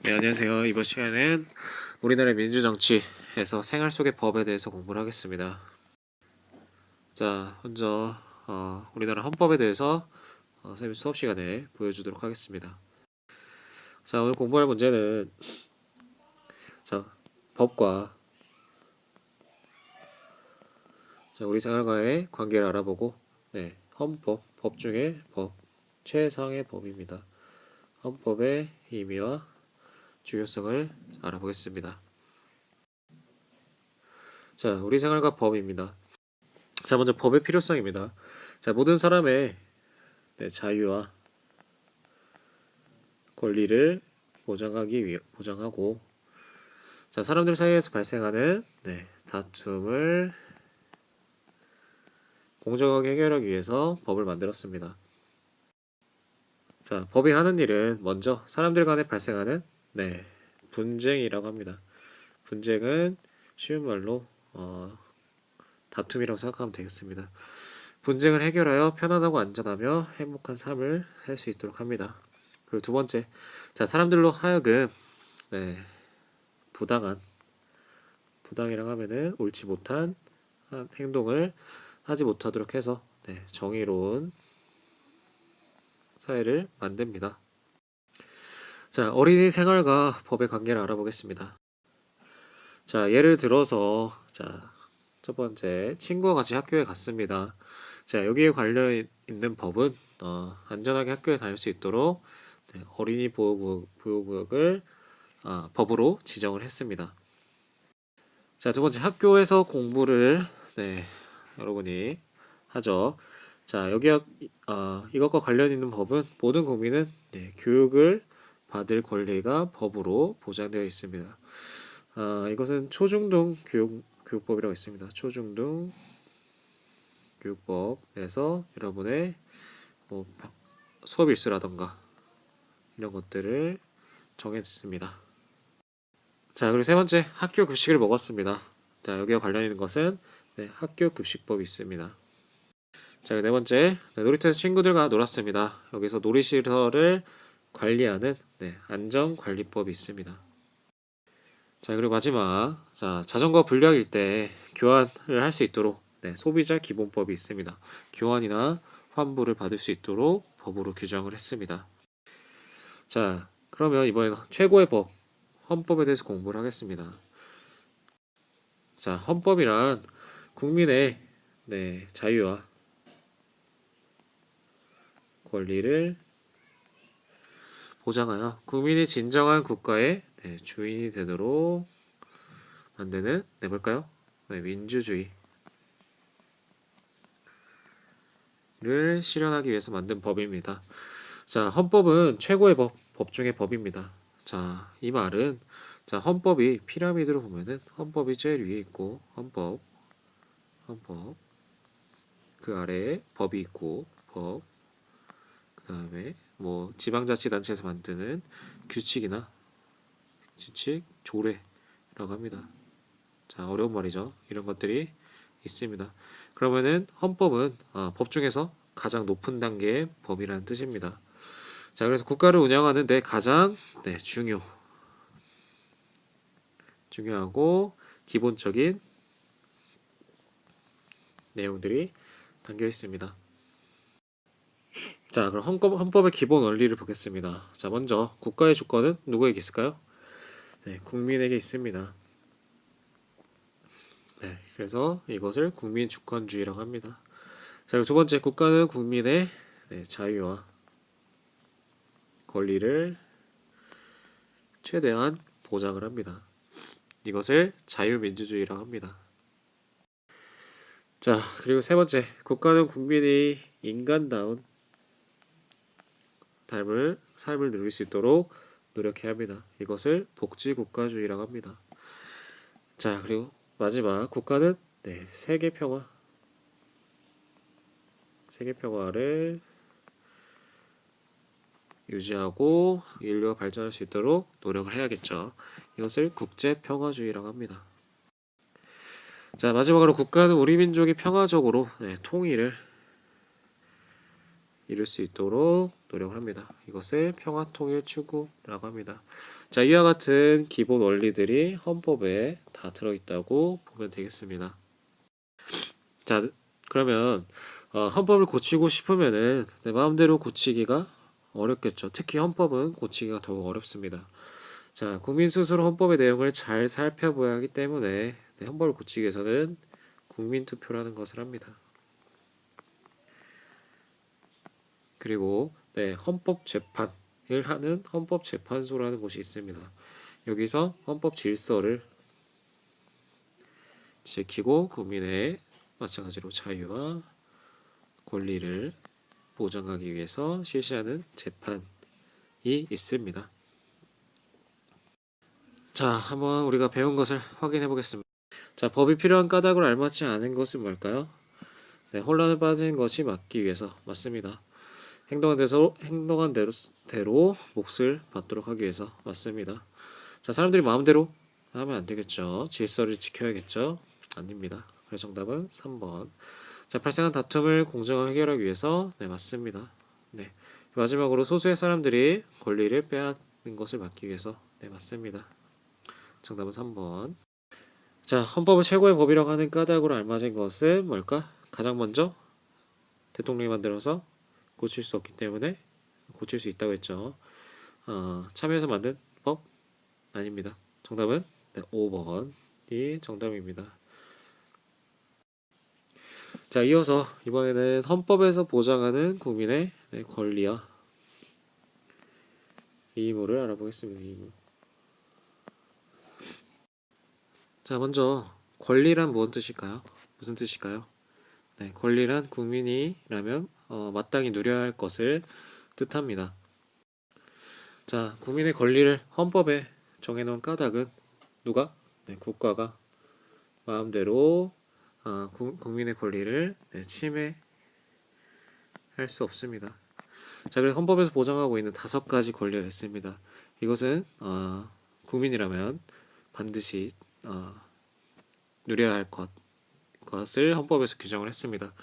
네, 안녕하세요. 이번 시간엔 우리나라의 민주정치에서 생활 속의 법에 대해서 공부를 하겠습니다. 자, 먼저 우리나라 헌법에 대해서 선생님 수업 시간에 보여주도록 하겠습니다. 자, 오늘 공부할 문제는 자, 법과 우리 생활과의 관계를 알아보고 헌법, 법 중에 법, 최상의 법입니다. 헌법의 의미와 중요성을 알아보겠습니다. 자, 우리 생활과 법입니다. 자, 먼저 법의 필요성입니다. 자, 모든 사람의 자유와 권리를 보장하고, 자, 사람들 사이에서 발생하는 다툼을 공정하게 해결하기 위해서 법을 만들었습니다. 자, 법이 하는 일은 먼저 사람들 간에 발생하는 분쟁이라고 합니다. 분쟁은 쉬운 말로 다툼이라고 생각하면 되겠습니다. 분쟁을 해결하여 편안하고 안전하며 행복한 삶을 살 수 있도록 합니다. 그리고 두 번째, 자, 사람들로 하여금 부당이라고 하면은 옳지 못한 행동을 하지 못하도록 해서 정의로운 사회를 만듭니다. 자, 어린이 생활과 법의 관계를 알아보겠습니다. 자, 예를 들어서 첫 번째, 친구와 같이 학교에 갔습니다. 자, 여기에 관련 있는 법은 안전하게 학교에 다닐 수 있도록 어린이 보호구역을 법으로 지정을 했습니다. 자, 두 번째, 학교에서 공부를 여러분이 하죠. 자, 이것과 관련 있는 법은 모든 국민은 교육을 받을 권리가 법으로 보장되어 있습니다. 이것은 초중등 교육법이라고 있습니다. 초중등 교육법에서 여러분의 수업 일수라던가 이런 것들을 정했습니다. 자, 그리고 세 번째, 학교 급식을 먹었습니다. 자, 여기와 관련 있는 것은 학교 급식법이 있습니다. 자, 네 번째, 놀이터에서 친구들과 놀았습니다. 여기서 놀이시설을 관리하는 안전관리법이 있습니다. 자, 그리고 마지막, 자, 자전거 불량일 때 교환을 할 수 있도록 소비자 기본법이 있습니다. 교환이나 환불을 받을 수 있도록 법으로 규정을 했습니다. 자, 그러면 이번에는 최고의 법, 헌법에 대해서 공부를 하겠습니다. 자, 헌법이란 국민의 자유와 권리를 보장하여 국민이 진정한 국가의 주인이 되도록 만드는 뭘까요? 민주주의를 실현하기 위해서 만든 법입니다. 자, 헌법은 최고의 법 중의 법입니다. 자, 이 말은 헌법이 피라미드로 보면은 헌법이 제일 위에 있고 헌법 그 아래에 법이 있고 그 다음에 지방자치단체에서 만드는 규칙, 조례라고 합니다. 자, 어려운 말이죠. 이런 것들이 있습니다. 그러면은 헌법은 법 중에서 가장 높은 단계의 법이라는 뜻입니다. 자, 그래서 국가를 운영하는 데 가장 중요하고 기본적인 내용들이 담겨 있습니다. 자, 그럼 헌법의 기본 원리를 보겠습니다. 자, 먼저 국가의 주권은 누구에게 있을까요? 국민에게 있습니다. 그래서 이것을 국민주권주의라고 합니다. 자, 그리고 두 번째, 국가는 국민의 자유와 권리를 최대한 보장을 합니다. 이것을 자유민주주의라고 합니다. 자, 그리고 세 번째, 국가는 국민이 인간다운 삶을 누릴 수 있도록 노력해야 합니다. 이것을 복지국가주의라고 합니다. 자, 그리고 마지막, 국가는 세계 평화를 유지하고 인류가 발전할 수 있도록 노력을 해야겠죠. 이것을 국제평화주의라고 합니다. 자, 마지막으로 국가는 우리 민족이 평화적으로 통일을 이룰 수 있도록 노력을 합니다. 이것을 평화통일 추구라고 합니다. 자, 이와 같은 기본 원리들이 헌법에 다 들어있다고 보면 되겠습니다. 자, 그러면 헌법을 고치고 싶으면은 내 마음대로 고치기가 어렵겠죠. 특히 헌법은 고치기가 더욱 어렵습니다. 자, 국민 스스로 헌법의 내용을 잘 살펴봐야 하기 때문에 헌법을 고치기 위해서는 국민투표라는 것을 합니다. 그리고 헌법재판을 하는 헌법재판소라는 곳이 있습니다. 여기서 헌법 질서를 지키고 국민의 마찬가지로 자유와 권리를 보장하기 위해서 실시하는 재판이 있습니다. 자, 한번 우리가 배운 것을 확인해 보겠습니다. 자, 법이 필요한 까닭을 알맞지 않은 것은 뭘까요? 혼란에 빠진 것이 막기 위해서 맞습니다. 행동한 대로 몫을 받도록 하기 위해서 맞습니다. 자, 사람들이 마음대로 하면 안 되겠죠. 질서를 지켜야겠죠. 아닙니다. 그래서 정답은 3번. 자, 발생한 다툼을 공정하게 해결하기 위해서 맞습니다. 네. 마지막으로 소수의 사람들이 권리를 빼앗는 것을 막기 위해서 맞습니다. 정답은 3번. 자, 헌법을 최고의 법이라고 하는 까닭으로 알맞은 것은 뭘까? 가장 먼저 대통령이 만들어서 고칠 수 없기 때문에 고칠 수 있다고 했죠. 참여해서 만든 법? 아닙니다. 정답은 5번이 정답입니다. 자, 이어서 이번에는 헌법에서 보장하는 국민의 권리와 의무를 알아보겠습니다. 의무. 자, 먼저 권리란 무슨 뜻일까요? 무슨 뜻일까요? 네, 권리란 국민이라면 마땅히 누려야 할 것을 뜻합니다. 자, 국민의 권리를 헌법에 정해놓은 까닭은 누가? 국가가 마음대로 국민의 권리를 침해할 수 없습니다. 자, 그래서 헌법에서 보장하고 있는 5가지 권리가 있습니다. 이것은 국민이라면 반드시 누려야 할 것을 헌법에서 규정을 했습니다.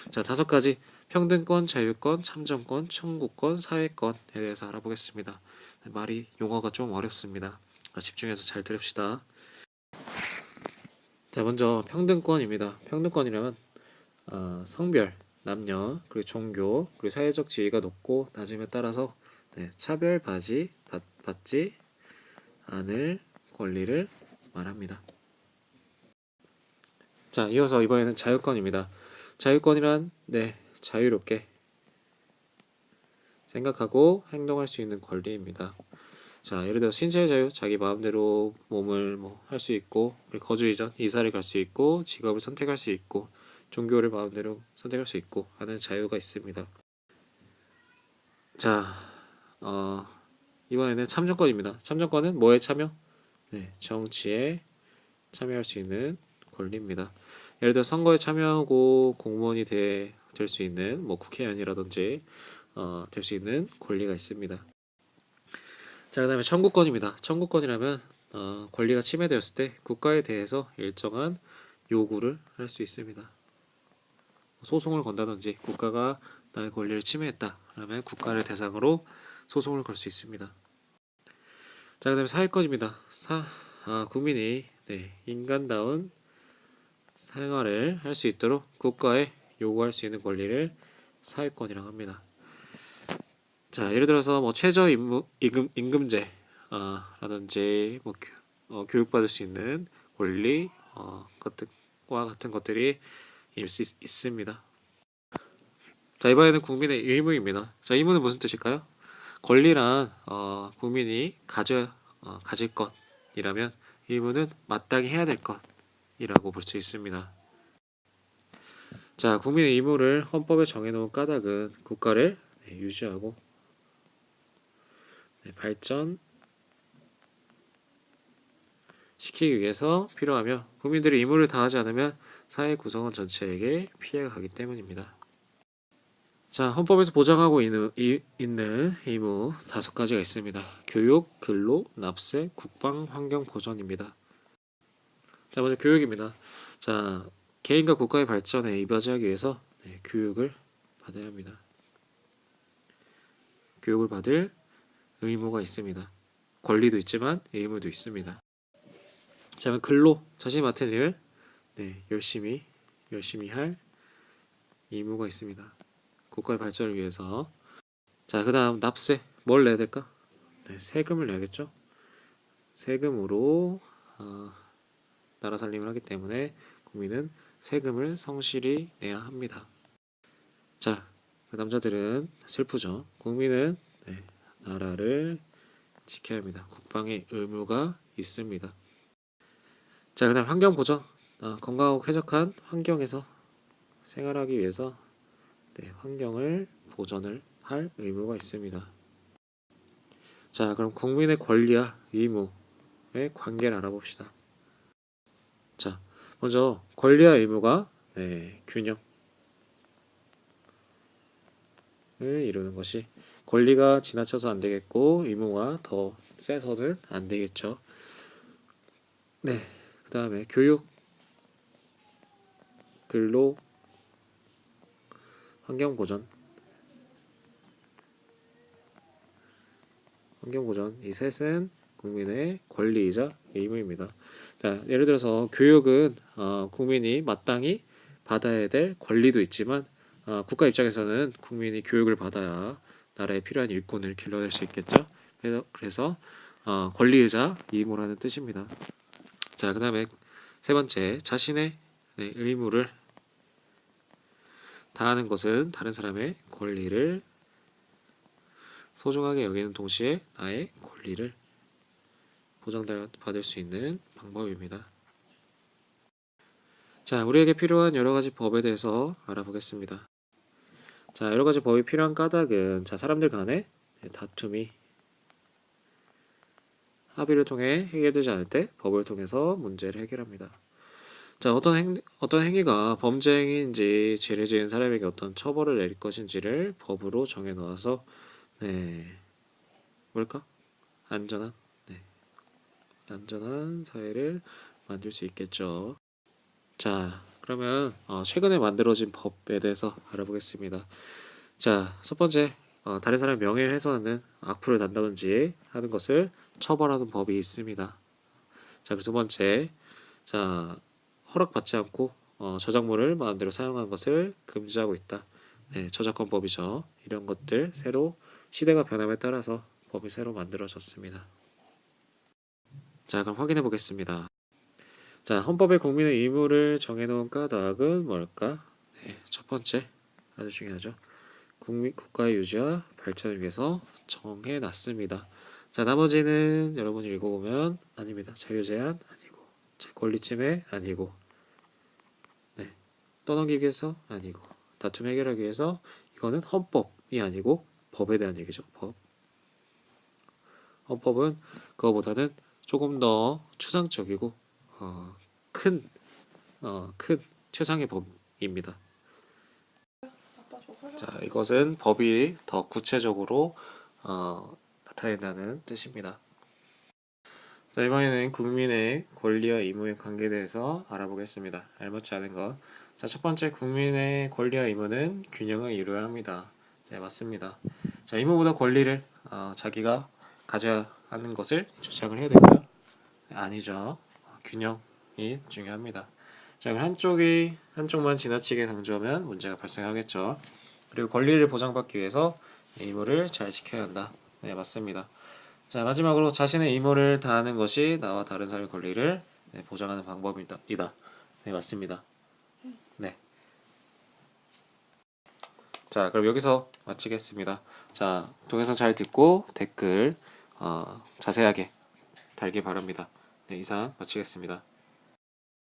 자, 5가지 평등권, 자유권, 참정권, 청구권, 사회권에 대해서 알아보겠습니다. 말이 용어가 좀 어렵습니다. 집중해서 잘 들읍시다. 자, 먼저 평등권입니다. 평등권이라면 성별, 남녀, 그리고 종교, 그리고 사회적 지위가 높고 낮음에 따라서 차별받지 않을 권리를 말합니다. 자, 이어서 이번에는 자유권입니다. 자유권이란 자유롭게 생각하고 행동할 수 있는 권리입니다. 자, 예를 들어 신체의 자유, 자기 마음대로 몸을 할 수 있고, 거주 이전 이사를 갈 수 있고, 직업을 선택할 수 있고, 종교를 마음대로 선택할 수 있고 하는 자유가 있습니다. 자, 이번에는 참정권입니다. 참정권은 뭐에 참여? 정치에 참여할 수 있는 권리입니다. 예를 들어 선거에 참여하고 공무원이 될 수 있는 국회의원이라든지 될 수 있는 권리가 있습니다. 자, 그 다음에 청구권입니다. 청구권이라면 권리가 침해되었을 때 국가에 대해서 일정한 요구를 할 수 있습니다. 소송을 건다든지 국가가 나의 권리를 침해했다 그러면 국가를 대상으로 소송을 걸 수 있습니다. 자, 그 다음에 사회권입니다. 국민이 인간다운 생활을 할 수 있도록 국가에 요구할 수 있는 권리를 사회권이라고 합니다. 자, 예를 들어서 최저 임금제 라든지 교육받을 수 있는 권리 것과 같은 것들이 있습니다. 자, 이번에는 국민의 의무입니다. 자, 의무는 무슨 뜻일까요? 권리란 국민이 가질 것이라면 의무는 마땅히 해야 될 것이라고 볼 수 있습니다. 자, 국민의 의무를 헌법에 정해놓은 까닭은 국가를 유지하고 발전 시키기 위해서 필요하며 국민들이 의무를 다하지 않으면 사회 구성원 전체에게 피해가 가기 때문입니다. 자, 헌법에서 보장하고 있는 의무 5가지가 있습니다. 교육, 근로, 납세, 국방, 환경 보전입니다. 자, 먼저 교육입니다. 자, 개인과 국가의 발전에 이바지하기 위해서 교육을 받아야 합니다. 교육을 받을 의무가 있습니다. 권리도 있지만 의무도 있습니다. 자, 근로 자신이 맡은 일을 열심히 할 의무가 있습니다. 국가의 발전을 위해서. 자, 그다음 납세 뭘 내야 될까? 세금을 내야겠죠. 세금으로 나라 살림을 하기 때문에 국민은 세금을 성실히 내야 합니다. 자, 그 남자들은 슬프죠. 국민은 나라를 지켜야 합니다. 국방의 의무가 있습니다. 자, 그다음 환경 보전. 건강하고 쾌적한 환경에서 생활하기 위해서 환경을 보전을 할 의무가 있습니다. 자, 그럼 국민의 권리와 의무의 관계를 알아봅시다. 자, 먼저 권리와 의무가 균형을 이루는 것이, 권리가 지나쳐서 안 되겠고 의무가 더 세서는 안 되겠죠. 그 다음에 교육, 근로, 환경 보전, 이 셋은 국민의 권리이자 의무입니다. 자, 예를 들어서 교육은 국민이 마땅히 받아야 될 권리도 있지만 국가 입장에서는 국민이 교육을 받아야 나라에 필요한 일꾼을 길러낼 수 있겠죠. 그래서 권리이자 의무라는 뜻입니다. 자, 그 다음에 세 번째, 자신의 의무를 다하는 것은 다른 사람의 권리를 소중하게 여기는 동시에 나의 권리를 보장받을 수 있는 방법입니다. 자, 우리에게 필요한 여러 가지 법에 대해서 알아보겠습니다. 자, 여러 가지 법이 필요한 까닭은, 자, 사람들 간의 다툼이 합의를 통해 해결되지 않을 때 법을 통해서 문제를 해결합니다. 자, 어떤 행위가 범죄 행위인지 죄를 지은 사람에게 어떤 처벌을 내릴 것인지를 법으로 정해 놓아서 뭘까? 안전한 사회를 만들 수 있겠죠. 자, 그러면 최근에 만들어진 법에 대해서 알아보겠습니다. 자, 첫 번째, 다른 사람의 명예를 훼손하는 악플을 단다든지 하는 것을 처벌하는 법이 있습니다. 자, 그 두 번째, 자, 허락받지 않고 저작물을 마음대로 사용하는 것을 금지하고 있다. 저작권법이죠. 이런 것들 새로 시대가 변함에 따라서 법이 새로 만들어졌습니다. 자, 그럼 확인해 보겠습니다. 자, 헌법에 국민의 의무를 정해놓은 까닭은 뭘까? 첫 번째, 아주 중요하죠. 국가의 유지와 발전을 위해서 정해놨습니다. 자, 나머지는 여러분이 읽어보면 아닙니다. 자유제한 아니고, 권리침해 아니고, 떠넘기기 위해서 아니고, 다툼 해결하기 위해서, 이거는 헌법이 아니고 법에 대한 얘기죠. 헌법은 그거보다는 조금 더 추상적이고 큰 최상의 법입니다. 자, 이것은 법이 더 구체적으로 나타낸다는 뜻입니다. 자, 이번에는 국민의 권리와 의무의 관계에 대해서 알아보겠습니다. 알맞지 않은 것. 자, 첫 번째, 국민의 권리와 의무는 균형을 이루어야 합니다. 네, 맞습니다. 자, 의무보다 권리를 자기가 가져야 하는 것을 주장을 해야 되고요. 아니죠. 균형이 중요합니다. 자, 한쪽만 지나치게 강조하면 문제가 발생하겠죠. 그리고 권리를 보장받기 위해서 의무를 잘 지켜야 한다. 네, 맞습니다. 자, 마지막으로 자신의 의무를 다하는 것이 나와 다른 사람의 권리를 보장하는 방법이다. 네, 맞습니다. 네. 자, 그럼 여기서 마치겠습니다. 자, 동영상 잘 듣고 댓글 자세하게 달기 바랍니다. 네, 이상 마치겠습니다.